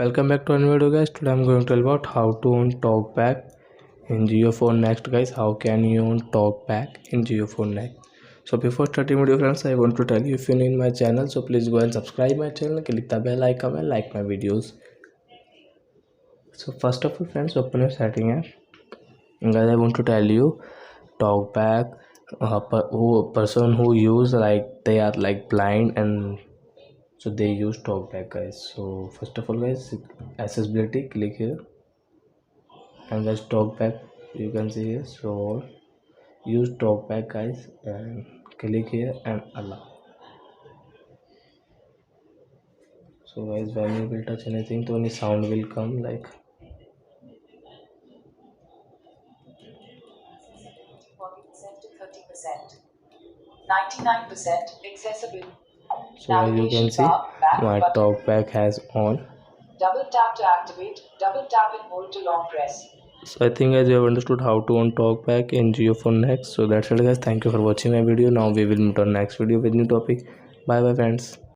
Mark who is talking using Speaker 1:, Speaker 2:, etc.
Speaker 1: Welcome back to another video, guys. Today I'm going to tell about how to own TalkBack in Jio phone next, guys. How can you own TalkBack in Jio phone next? So before starting video, friends, I want to tell you, if you're new in my channel, so please go and subscribe my channel, click the bell icon and like my videos. So first of all, friends, open your setting app. And guys, I want to tell you, TalkBack, person who use like they are like blind, and so they use TalkBack, guys. So first of all, guys, accessibility, click here, and guys, TalkBack, you can see here. So use TalkBack, guys, and click here and allow. So guys, when you will touch anything, so any sound will come like.
Speaker 2: To 30%, 99% accessible.
Speaker 1: So as you can see, my TalkBack has on.
Speaker 2: Double tap to activate, double tap and hold to long press.
Speaker 1: So I think as you have understood how to on TalkBack in Jio phone next. So that's it, guys. Thank you for watching my video. Now we will meet on next video with new topic. Bye bye, friends.